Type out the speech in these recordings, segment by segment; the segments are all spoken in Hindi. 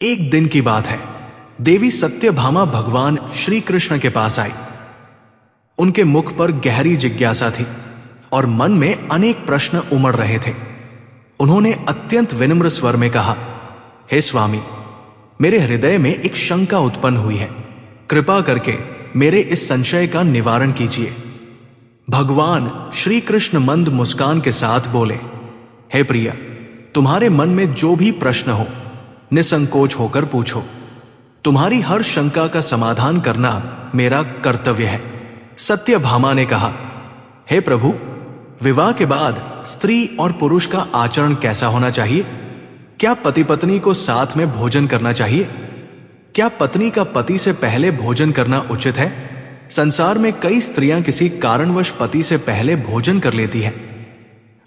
एक दिन की बात है। देवी सत्यभामा भगवान श्री कृष्ण के पास आई। उनके मुख पर गहरी जिज्ञासा थी और मन में अनेक प्रश्न उमड़ रहे थे। उन्होंने अत्यंत विनम्र स्वर में कहा, हे स्वामी, मेरे हृदय में एक शंका उत्पन्न हुई है। कृपा करके मेरे इस संशय का निवारण कीजिए। भगवान श्री कृष्ण मंद मुस्कान के साथ बोले, हे प्रिय, तुम्हारे मन में जो भी प्रश्न हो निसंकोच होकर पूछो। तुम्हारी हर शंका का समाधान करना मेरा कर्तव्य है। सत्यभामा ने कहा, हे प्रभु, विवाह के बाद स्त्री और पुरुष का आचरण कैसा होना चाहिए? क्या पति पत्नी को साथ में भोजन करना चाहिए? क्या पत्नी का पति से पहले भोजन करना उचित है? संसार में कई स्त्रियां किसी कारणवश पति से पहले भोजन कर लेती हैं।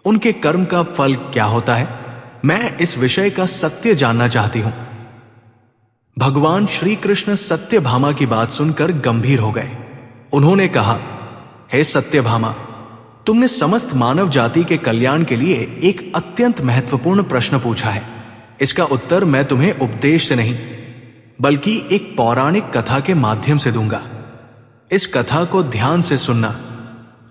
उनके कर्म का फल क्या होता है? मैं इस विषय का सत्य जानना चाहती हूं। भगवान श्री कृष्ण सत्यभामा की बात सुनकर गंभीर हो गए। उन्होंने कहा, हे सत्यभामा, तुमने समस्त मानव जाति के कल्याण के लिए एक अत्यंत महत्वपूर्ण प्रश्न पूछा है। इसका उत्तर मैं तुम्हें उपदेश से नहीं बल्कि एक पौराणिक कथा के माध्यम से दूंगा। इस कथा को ध्यान से सुनना,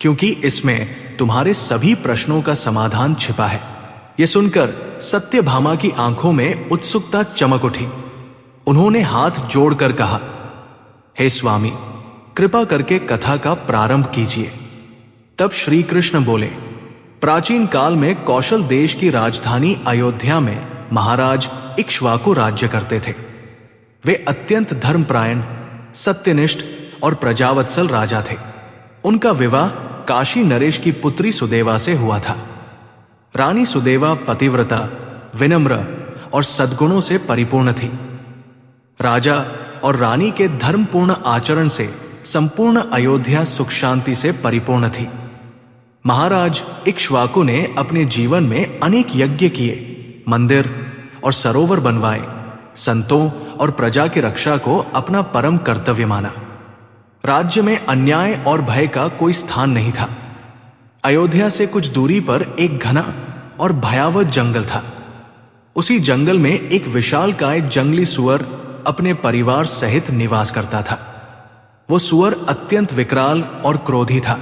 क्योंकि इसमें तुम्हारे सभी प्रश्नों का समाधान छिपा है। यह सुनकर सत्यभामा की आंखों में उत्सुकता चमक उठी। उन्होंने हाथ जोड़कर कहा, हे स्वामी, कृपा करके कथा का प्रारंभ कीजिए। तब श्री कृष्ण बोले, प्राचीन काल में कौशल देश की राजधानी अयोध्या में महाराज इक्ष्वाकु राज्य करते थे। वे अत्यंत धर्मपरायण, सत्यनिष्ठ और प्रजावत्सल राजा थे। उनका विवाह काशी नरेश की पुत्री सुदेवा से हुआ था। रानी सुदेवा पतिव्रता, विनम्र और सद्गुणों से परिपूर्ण थी। राजा और रानी के धर्मपूर्ण आचरण से संपूर्ण अयोध्या सुख शांति से परिपूर्ण थी। महाराज इक्ष्वाकु ने अपने जीवन में अनेक यज्ञ किए, मंदिर और सरोवर बनवाए, संतों और प्रजा की रक्षा को अपना परम कर्तव्य माना। राज्य में अन्याय और भय का कोई स्थान नहीं था। अयोध्या से कुछ दूरी पर एक घना और भयावह जंगल था। उसी जंगल में एक विशालकाय जंगली सुअर अपने परिवार सहित निवास करता था। वो सुअर अत्यंत विकराल और क्रोधी था।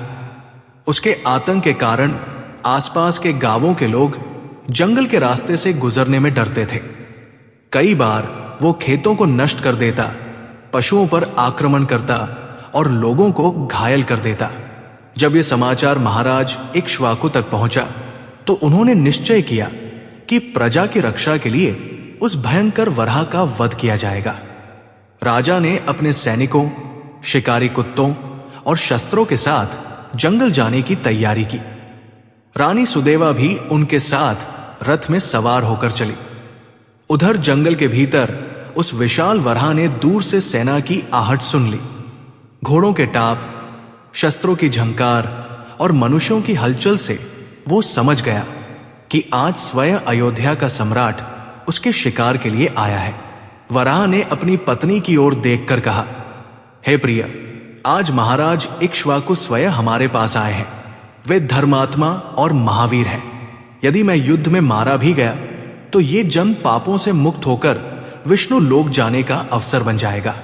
उसके आतंक के कारण आसपास के गांवों के लोग जंगल के रास्ते से गुजरने में डरते थे। कई बार वो खेतों को नष्ट कर देता, पशुओं पर आक्रमण करता और लोगों को घायल कर देता। जब यह समाचार महाराज इक्ष्वाकु तक पहुंचा तो उन्होंने निश्चय किया कि प्रजा की रक्षा के लिए उस भयंकर वराह का वध किया जाएगा। राजा ने अपने सैनिकों, शिकारी कुत्तों और शस्त्रों के साथ जंगल जाने की तैयारी की। रानी सुदेवा भी उनके साथ रथ में सवार होकर चली। उधर जंगल के भीतर उस विशाल वराह ने दूर से सेना की आहट सुन ली। घोड़ों के टाप, शस्त्रों की झंकार और मनुष्यों की हलचल से वो समझ गया कि आज स्वयं अयोध्या का सम्राट उसके शिकार के लिए आया है। वराह ने अपनी पत्नी की ओर देखकर कहा, हे प्रिय, आज महाराज इक्ष्वाकु स्वयं हमारे पास आए हैं। वे धर्मात्मा और महावीर हैं। यदि मैं युद्ध में मारा भी गया तो ये जन्म पापों से मुक्त होकर विष्णु लोक जाने का अवसर बन जाएगा।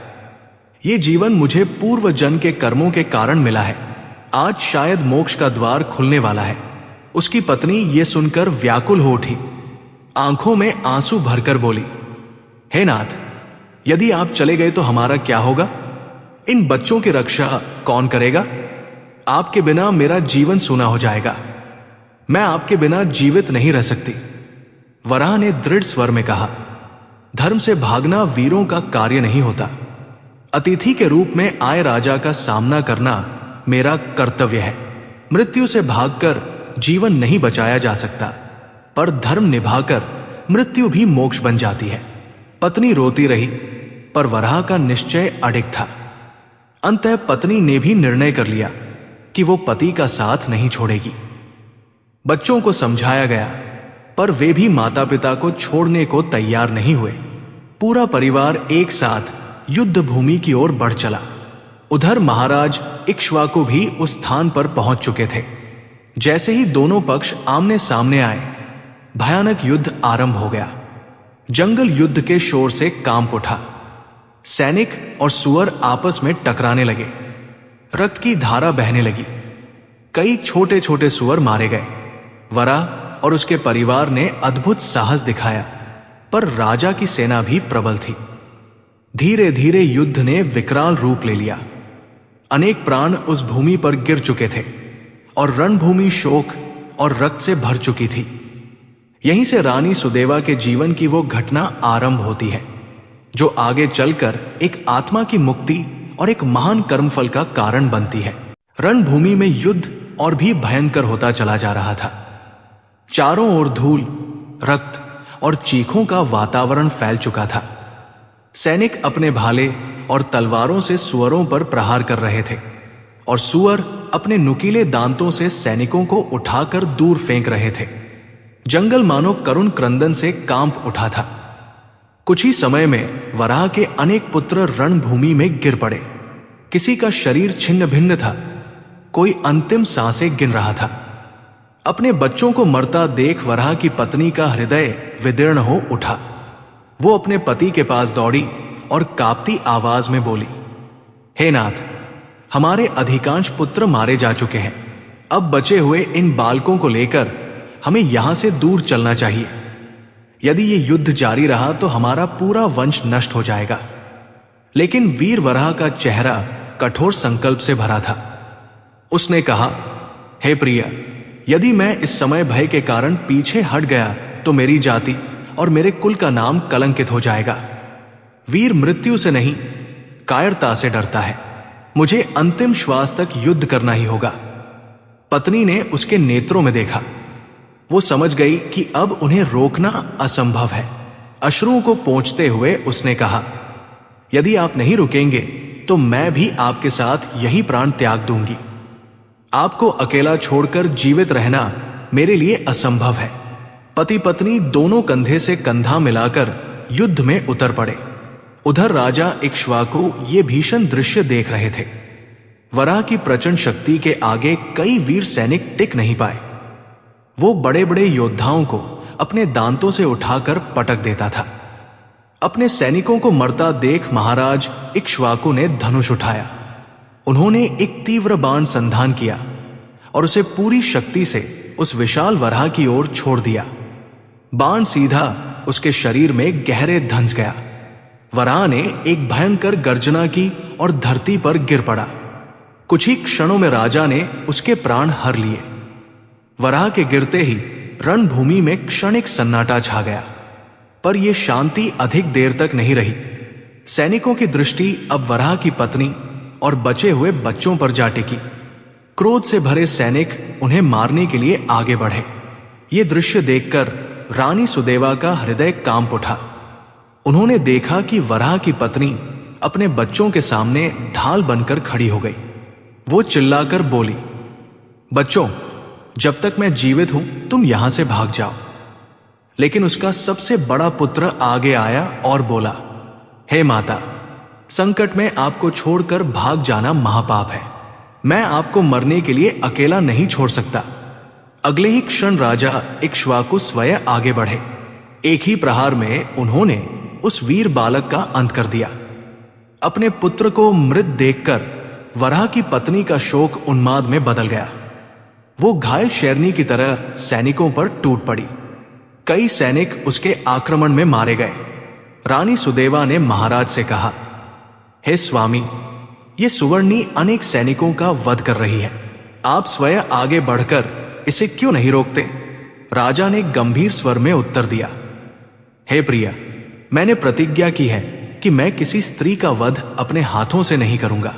ये जीवन मुझे पूर्व जन्म के कर्मों के कारण मिला है। आज शायद मोक्ष का द्वार खुलने वाला है। उसकी पत्नी ये सुनकर व्याकुल हो उठी, आंखों में आंसू भरकर बोली, हे नाथ, यदि आप चले गए तो हमारा क्या होगा? इन बच्चों की रक्षा कौन करेगा? आपके बिना मेरा जीवन सूना हो जाएगा। मैं आपके बिना जीवित नहीं रह सकती। वराह ने दृढ़ स्वर में कहा, धर्म से भागना वीरों का कार्य नहीं होता। अतिथि के रूप में आए राजा का सामना करना मेरा कर्तव्य है। मृत्यु से भागकर जीवन नहीं बचाया जा सकता, पर धर्म निभाकर मृत्यु भी मोक्ष बन जाती है। पत्नी रोती रही, पर वराह का निश्चय अडिग था। अंततः पत्नी ने भी निर्णय कर लिया कि वो पति का साथ नहीं छोड़ेगी। बच्चों को समझाया गया, पर वे भी माता पिता को छोड़ने को तैयार नहीं हुए। पूरा परिवार एक साथ युद्ध भूमि की ओर बढ़ चला। उधर महाराज इक्ष्वाकु भी उस स्थान पर पहुंच चुके थे। जैसे ही दोनों पक्ष आमने सामने आए, भयानक युद्ध आरंभ हो गया। जंगल युद्ध के शोर से कांप उठा। सैनिक और सुअर आपस में टकराने लगे। रक्त की धारा बहने लगी। कई छोटे छोटे सुअर मारे गए। वराह और उसके परिवार ने अद्भुत साहस दिखाया, पर राजा की सेना भी प्रबल थी। धीरे धीरे युद्ध ने विकराल रूप ले लिया। अनेक प्राण उस भूमि पर गिर चुके थे और रणभूमि शोक और रक्त से भर चुकी थी। यहीं से रानी सुदेवा के जीवन की वो घटना आरंभ होती है जो आगे चलकर एक आत्मा की मुक्ति और एक महान कर्मफल का कारण बनती है। रणभूमि में युद्ध और भी भयंकर होता चला जा रहा था। चारों ओर धूल, रक्त और चीखों का वातावरण फैल चुका था। सैनिक अपने भाले और तलवारों से सुअरों पर प्रहार कर रहे थे और सुअर अपने नुकीले दांतों से सैनिकों को उठाकर दूर फेंक रहे थे। जंगल मानो करुण क्रंदन से कांप उठा था। कुछ ही समय में वराह के अनेक पुत्र रणभूमि में गिर पड़े। किसी का शरीर छिन्न भिन्न था, कोई अंतिम सांसें गिन रहा था। अपने बच्चों को मरता देख वराह की पत्नी का हृदय विदीर्ण हो उठा। वो अपने पति के पास दौड़ी और कांपती आवाज में बोली, हे नाथ, हमारे अधिकांश पुत्र मारे जा चुके हैं। अब बचे हुए इन बालकों को लेकर हमें यहां से दूर चलना चाहिए। यदि ये युद्ध जारी रहा तो हमारा पूरा वंश नष्ट हो जाएगा। लेकिन वीर वराह का चेहरा कठोर संकल्प से भरा था। उसने कहा, हे प्रिय, यदि मैं इस समय भय के कारण पीछे हट गया तो मेरी जाति और मेरे कुल का नाम कलंकित हो जाएगा। वीर मृत्यु से नहीं, कायरता से डरता है। मुझे अंतिम श्वास तक युद्ध करना ही होगा। पत्नी ने उसके नेत्रों में देखा। वो समझ गई कि अब उन्हें रोकना असंभव है। अश्रुओं को पोंछते हुए उसने कहा, यदि आप नहीं रुकेंगे तो मैं भी आपके साथ यही प्राण त्याग दूंगी। आपको अकेला छोड़कर जीवित रहना मेरे लिए असंभव है। पति पत्नी दोनों कंधे से कंधा मिलाकर युद्ध में उतर पड़े। उधर राजा इक्ष्वाकु ये भीषण दृश्य देख रहे थे। वराह की प्रचंड शक्ति के आगे कई वीर सैनिक टिक नहीं पाए। वो बड़े बड़े योद्धाओं को अपने दांतों से उठाकर पटक देता था। अपने सैनिकों को मरता देख महाराज इक्ष्वाकु ने धनुष उठाया। उन्होंने एक तीव्र बाण संधान किया और उसे पूरी शक्ति से उस विशाल वराह की ओर छोड़ दिया। बाण सीधा उसके शरीर में गहरे धंस गया। वराह ने एक भयंकर गर्जना की और धरती पर गिर पड़ा। कुछ ही क्षणों में राजा ने उसके प्राण हर लिए। वराह के गिरते ही रणभूमि में क्षणिक सन्नाटा छा गया, पर यह शांति अधिक देर तक नहीं रही। सैनिकों की दृष्टि अब वराह की पत्नी और बचे हुए बच्चों पर जा टिकी। क्रोध से भरे सैनिक उन्हें मारने के लिए आगे बढ़े। ये दृश्य देखकर रानी सुदेवा का हृदय कांप उठा। उन्होंने देखा कि वराह की पत्नी अपने बच्चों के सामने ढाल बनकर खड़ी हो गई। वो चिल्लाकर बोली, बच्चों, जब तक मैं जीवित हूं तुम यहां से भाग जाओ। लेकिन उसका सबसे बड़ा पुत्र आगे आया और बोला, हे माता, संकट में आपको छोड़कर भाग जाना महापाप है। मैं आपको मरने के लिए अकेला नहीं छोड़ सकता। अगले ही क्षण राजा इक्ष्वाकु स्वयं आगे बढ़े। एक ही प्रहार में उन्होंने उस वीर बालक का अंत कर दिया। अपने पुत्र को मृत देखकर वराह की पत्नी का शोक उन्माद में बदल गया। वो घायल शेरनी की तरह सैनिकों पर टूट पड़ी। कई सैनिक उसके आक्रमण में मारे गए। रानी सुदेवा ने महाराज से कहा, हे स्वामी, ये सुवर्णी अनेक सैनिकों का वध कर रही है। आप स्वयं आगे बढ़कर इसे क्यों नहीं रोकते? राजा ने गंभीर स्वर में उत्तर दिया, हे प्रिया, मैंने प्रतिज्ञा की है कि मैं किसी स्त्री का वध अपने हाथों से नहीं करूंगा।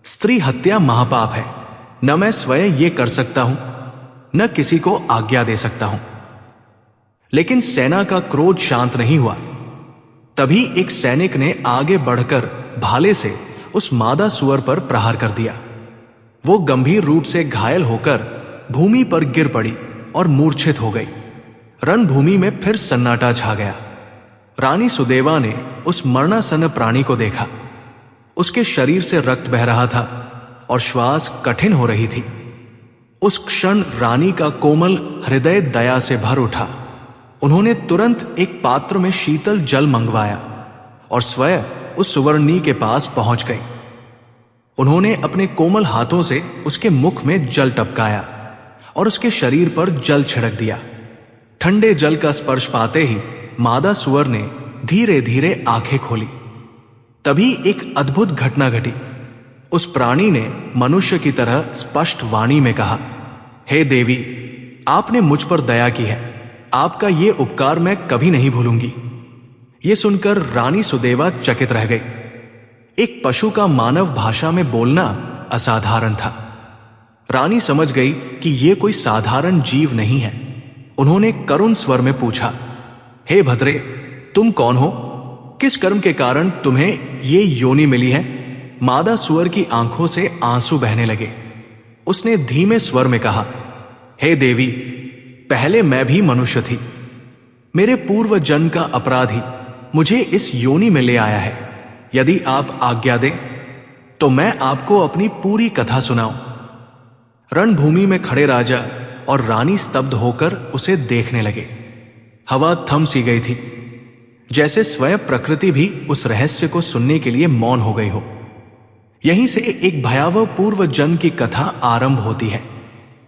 स्त्री हत्या महापाप है। न मैं स्वयं ये कर सकता हूं, न किसी को आज्ञा दे सकता हूं। लेकिन सेना का क्रोध शांत नहीं हुआ। तभी एक सैनिक ने आगे बढ़कर भाले से उस मादा सुअर पर प्रहार कर दिया। वो गंभीर रूप से घायल होकर भूमि पर गिर पड़ी और मूर्छित हो गई। रणभूमि में फिर सन्नाटा छा गया। रानी सुदेवा ने उस मरणासन्न प्राणी को देखा। उसके शरीर से रक्त बह रहा था और श्वास कठिन हो रही थी। उस क्षण रानी का कोमल हृदय दया से भर उठा। उन्होंने तुरंत एक पात्र में शीतल जल मंगवाया और स्वयं उस सुवर्णी के पास पहुंच गए। उन्होंने अपने कोमल हाथों से उसके मुख में जल टपकाया और उसके शरीर पर जल छिड़क दिया। ठंडे जल का स्पर्श पाते ही मादा सुअर ने धीरे धीरे आंखें खोली। तभी एक अद्भुत घटना घटी। उस प्राणी ने मनुष्य की तरह स्पष्ट वाणी में कहा, हे देवी, आपने मुझ पर दया की है, आपका ये उपकार मैं कभी नहीं भूलूंगी। ये सुनकर रानी सुदेवा चकित रह गई। एक पशु का मानव भाषा में बोलना असाधारण था। रानी समझ गई कि यह कोई साधारण जीव नहीं है। उन्होंने करुण स्वर में पूछा, हे भद्रे, तुम कौन हो? किस कर्म के कारण तुम्हें ये योनि मिली है? मादा सुअर की आंखों से आंसू बहने लगे। उसने धीमे स्वर में कहा, हे देवी, पहले मैं भी मनुष्य थी। मेरे पूर्व जन्म का अपराधी मुझे इस योनि में ले आया है। यदि आप आज्ञा दें तो मैं आपको अपनी पूरी कथा सुनाऊं। रणभूमि में खड़े राजा और रानी स्तब्ध होकर उसे देखने लगे। हवा थम सी गई थी, जैसे स्वयं प्रकृति भी उस रहस्य को सुनने के लिए मौन हो गई हो। यहीं से एक भयावह पूर्व जन्म की कथा आरंभ होती है,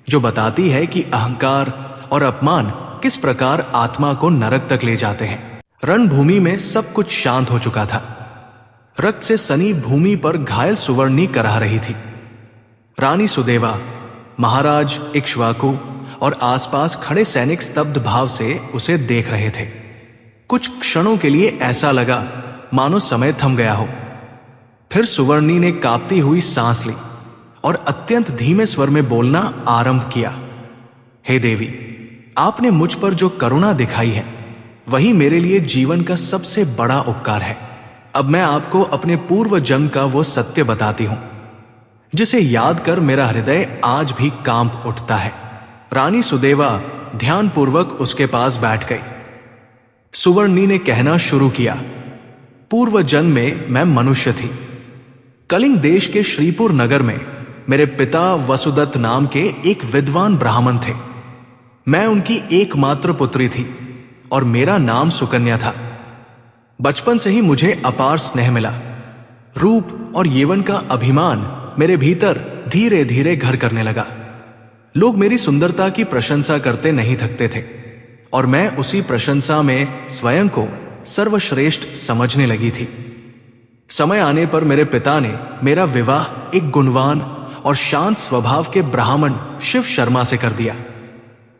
जो बताती है कि अहंकार और अपमान किस प्रकार आत्मा को नरक तक ले जाते हैं। रणभूमि में सब कुछ शांत हो चुका था। रक्त से सनी भूमि पर घायल सुवर्णी कराह रही थी। रानी सुदेवा, महाराज इक्ष्वाकु और आसपास खड़े सैनिक स्तब्ध भाव से उसे देख रहे थे। कुछ क्षणों के लिए ऐसा लगा मानो समय थम गया हो। फिर सुवर्णी ने कांपती हुई सांस ली और अत्यंत धीमे स्वर में बोलना आरंभ किया, हे देवी, आपने मुझ पर जो करुणा दिखाई है वही मेरे लिए जीवन का सबसे बड़ा उपकार है। अब मैं आपको अपने पूर्व जन्म का वो सत्य बताती हूं, जिसे याद कर मेरा हृदय आज भी कांप उठता है। रानी सुदेवा ध्यानपूर्वक उसके पास बैठ गई। सुवर्णी ने कहना शुरू किया, पूर्व जन्म में मैं मनुष्य थी। कलिंग देश के श्रीपुर नगर में मेरे पिता वसुदत्त नाम के एक विद्वान ब्राह्मण थे। मैं उनकी एकमात्र पुत्री थी और मेरा नाम सुकन्या था। बचपन से ही मुझे अपार स्नेह मिला। रूप और यौवन का अभिमान मेरे भीतर धीरे धीरे घर करने लगा। लोग मेरी सुंदरता की प्रशंसा करते नहीं थकते थे और मैं उसी प्रशंसा में स्वयं को सर्वश्रेष्ठ समझने लगी थी। समय आने पर मेरे पिता ने मेरा विवाह एक गुणवान और शांत स्वभाव के ब्राह्मण शिव शर्मा से कर दिया।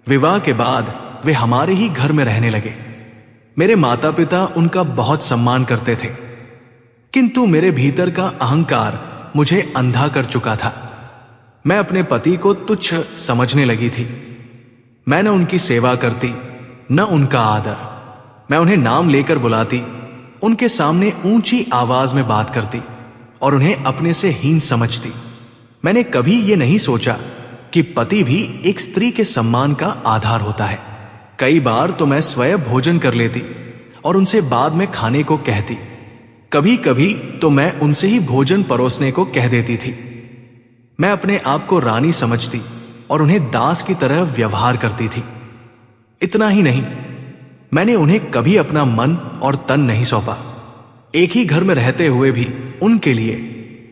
विवाह के बाद वे हमारे ही घर में रहने लगे। मेरे माता पिता उनका बहुत सम्मान करते थे, किंतु मेरे भीतर का अहंकार मुझे अंधा कर चुका था। मैं अपने पति को तुच्छ समझने लगी थी। मैं न उनकी सेवा करती, न उनका आदर। मैं उन्हें नाम लेकर बुलाती, उनके सामने ऊंची आवाज में बात करती और उन्हें अपने से हीन समझती। मैंने कभी ये नहीं सोचा कि पति भी एक स्त्री के सम्मान का आधार होता है। कई बार तो मैं स्वयं भोजन कर लेती और उनसे बाद में खाने को कहती। कभी कभी तो मैं उनसे ही भोजन परोसने को कह देती थी। मैं अपने आप को रानी समझती और उन्हें दास की तरह व्यवहार करती थी। इतना ही नहीं, मैंने उन्हें कभी अपना मन और तन नहीं सौंपा। एक ही घर में रहते हुए भी उनके लिए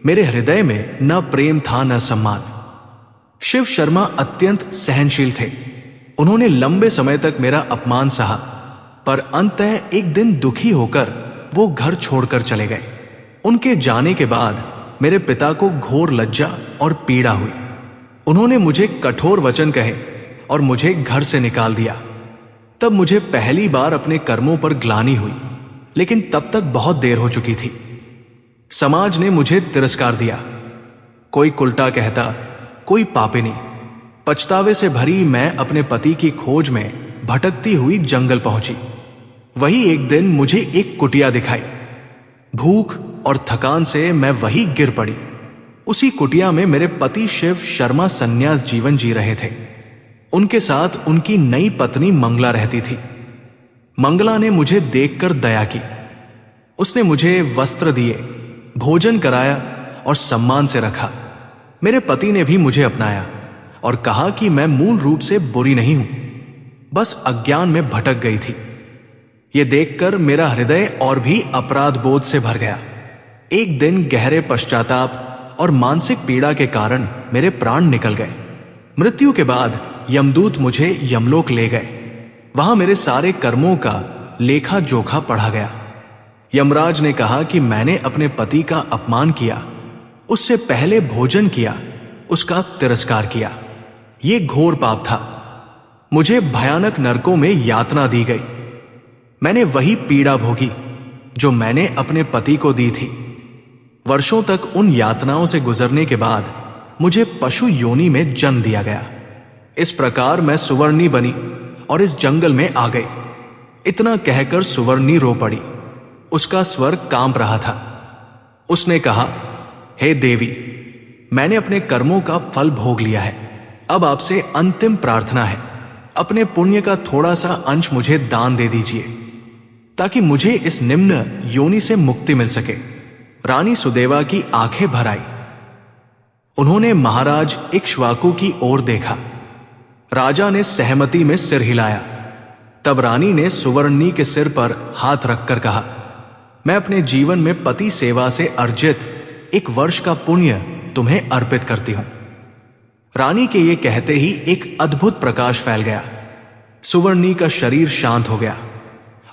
मेरे हृदय में न प्रेम था न सम्मान। शिव शर्मा अत्यंत सहनशील थे। उन्होंने लंबे समय तक मेरा अपमान सहा, पर अंततः एक दिन दुखी होकर वो घर छोड़कर चले गए। उनके जाने के बाद मेरे पिता को घोर लज्जा और पीड़ा हुई। उन्होंने मुझे कठोर वचन कहे और मुझे घर से निकाल दिया। तब मुझे पहली बार अपने कर्मों पर ग्लानि हुई, लेकिन तब तक बहुत देर हो चुकी थी। समाज ने मुझे तिरस्कार दिया। कोई कुल्टा कहता, कोई पापिनी। पछतावे से भरी मैं अपने पति की खोज में भटकती हुई जंगल पहुंची। वही एक दिन मुझे एक कुटिया दिखाई। भूख और थकान से मैं वही गिर पड़ी। उसी कुटिया में मेरे पति शिव शर्मा संन्यास जीवन जी रहे थे। उनके साथ उनकी नई पत्नी मंगला रहती थी। मंगला ने मुझे देखकर दया की। उसने मुझे वस्त्र दिए, भोजन कराया और सम्मान से रखा। मेरे पति ने भी मुझे अपनाया और कहा कि मैं मूल रूप से बुरी नहीं हूं। बस अज्ञान में भटक गई थी। ये देखकर मेरा हृदय और भी अपराध बोध से भर गया। एक दिन गहरे पश्चाताप और मानसिक पीड़ा के कारण मेरे प्राण निकल गए। मृत्यु के बाद यमदूत मुझे यमलोक ले गए। वहां मेरे सारे कर्मों का लेखा जोखा पढ़ा गया। यमराज ने कहा कि मैंने अपने पति का अपमान किया, उससे पहले भोजन किया, उसका तिरस्कार किया। ये घोर पाप था। मुझे भयानक नरकों में यातना दी गई। मैंने वही पीड़ा भोगी जो मैंने अपने पति को दी थी। वर्षों तक उन यातनाओं से गुजरने के बाद मुझे पशु योनि में जन्म दिया गया। इस प्रकार मैं सुवर्णी बनी और इस जंगल में आ गई। इतना कहकर सुवर्णी रो पड़ी। उसका स्वर कांप रहा था। उसने कहा, हे देवी, मैंने अपने कर्मों का फल भोग लिया है। अब आपसे अंतिम प्रार्थना है, अपने पुण्य का थोड़ा सा अंश मुझे दान दे दीजिए ताकि मुझे इस निम्न योनि से मुक्ति मिल सके। रानी सुदेवा की आंखें भर आई। उन्होंने महाराज इक्ष्वाकु की ओर देखा। राजा ने सहमति में सिर हिलाया। तब रानी ने सुवर्णी के सिर पर हाथ रखकर कहा, मैं अपने जीवन में पति सेवा से अर्जित 1 वर्ष का पुण्य तुम्हें अर्पित करती हूं। रानी के ये कहते ही एक अद्भुत प्रकाश फैल गया। सुवर्णी का शरीर शांत हो गया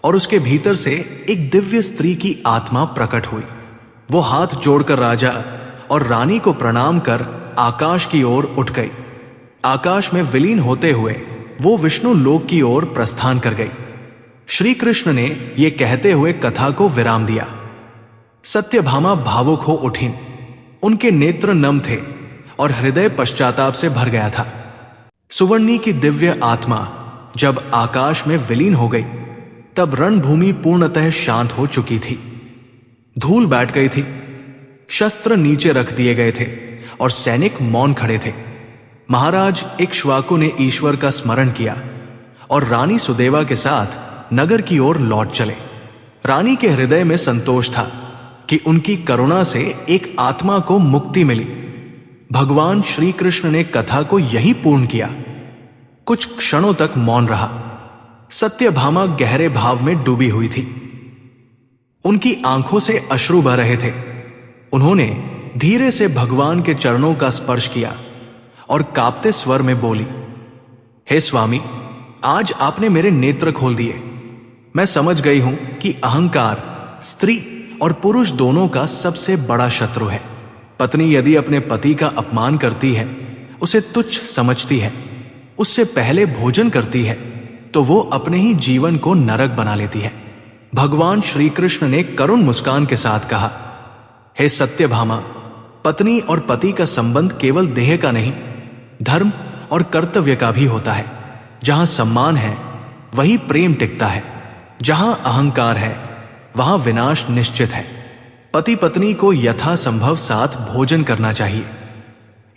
और उसके भीतर से एक दिव्य स्त्री की आत्मा प्रकट हुई। वो हाथ जोड़कर राजा और रानी को प्रणाम कर आकाश की ओर उठ गई। आकाश में विलीन होते हुए वो विष्णु लोक की ओर प्रस्थान कर गई। श्री कृष्ण ने ये कहते हुए कथा को विराम दिया। सत्यभामा भावुक हो उठीं। उनके नेत्र नम थे और हृदय पश्चाताप से भर गया था। सुवर्णी की दिव्य आत्मा जब आकाश में विलीन हो गई तब रणभूमि पूर्णतः शांत हो चुकी थी। धूल बैठ गई थी। शस्त्र नीचे रख दिए गए थे और सैनिक मौन खड़े थे। महाराज इक्ष्वाकु ने ईश्वर का स्मरण किया और रानी सुदेवा के साथ नगर की ओर लौट चले। रानी के हृदय में संतोष था कि उनकी करुणा से एक आत्मा को मुक्ति मिली। भगवान श्री कृष्ण ने कथा को यहीं पूर्ण किया। कुछ क्षणों तक मौन रहा। सत्यभामा गहरे भाव में डूबी हुई थी। उनकी आंखों से अश्रु बह रहे थे। उन्होंने धीरे से भगवान के चरणों का स्पर्श किया और कांपते स्वर में बोली, हे स्वामी, आज आपने मेरे नेत्र खोल दिए। मैं समझ गई हूं कि अहंकार स्त्री और पुरुष दोनों का सबसे बड़ा शत्रु है। पत्नी यदि अपने पति का अपमान करती है, उसे तुच्छ समझती है, उससे पहले भोजन करती है, तो वो अपने ही जीवन को नरक बना लेती है। भगवान श्री कृष्ण ने करुण मुस्कान के साथ कहा, हे सत्यभामा, पत्नी और पति का संबंध केवल देह का नहीं, धर्म और कर्तव्य का भी होता है। जहां सम्मान है वही प्रेम टिकता है। जहां अहंकार है वहां विनाश निश्चित है। पति पत्नी को यथासंभव साथ भोजन करना चाहिए।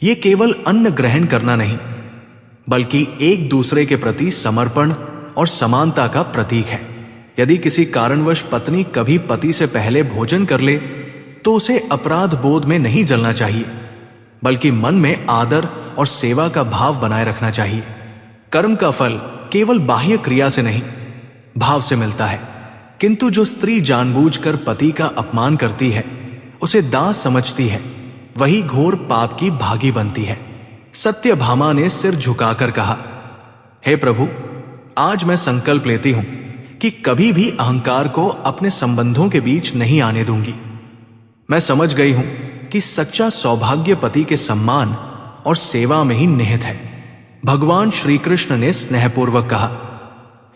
यह केवल अन्न ग्रहण करना नहीं, बल्कि एक दूसरे के प्रति समर्पण और समानता का प्रतीक है। यदि किसी कारणवश पत्नी कभी पति से पहले भोजन कर ले तो उसे अपराध बोध में नहीं जलना चाहिए, बल्कि मन में आदर और सेवा का भाव बनाए रखना चाहिए। कर्म का फल केवल बाह्य क्रिया से नहीं, भाव से मिलता है। किंतु जो स्त्री जानबूझकर पति का अपमान करती है, उसे दास समझती है, वही घोर पाप की भागी बनती है। सत्यभामा ने सिर झुकाकर कहा, हे प्रभु, आज मैं संकल्प लेती हूं कि कभी भी अहंकार को अपने संबंधों के बीच नहीं आने दूंगी। मैं समझ गई हूं कि सच्चा सौभाग्य पति के सम्मान और सेवा में ही निहित है। भगवान श्री कृष्ण ने स्नेहपूर्वक कहा,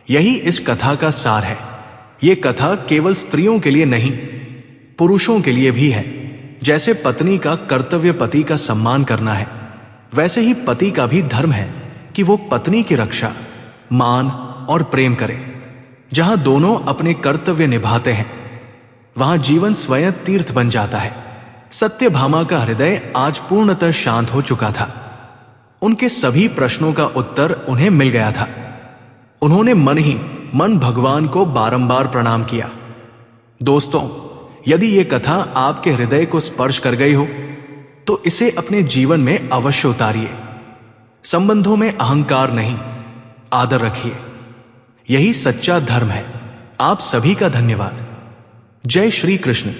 यही इस कथा का सार है। यह कथा केवल स्त्रियों के लिए नहीं, पुरुषों के लिए भी है। जैसे पत्नी का कर्तव्य पति का सम्मान करना है, वैसे ही पति का भी धर्म है कि वो पत्नी की रक्षा, मान और प्रेम करे। जहां दोनों अपने कर्तव्य निभाते हैं, वहां जीवन स्वयं तीर्थ बन जाता है। सत्यभामा का हृदय आज पूर्णतः शांत हो चुका था। उनके सभी प्रश्नों का उत्तर उन्हें मिल गया था। उन्होंने मन ही मन भगवान को बारंबार प्रणाम किया। दोस्तों, यदि यह कथा आपके हृदय को स्पर्श कर गई हो तो इसे अपने जीवन में अवश्य उतारिए। संबंधों में अहंकार नहीं, आदर रखिए। यही सच्चा धर्म है। आप सभी का धन्यवाद। जय श्री कृष्ण।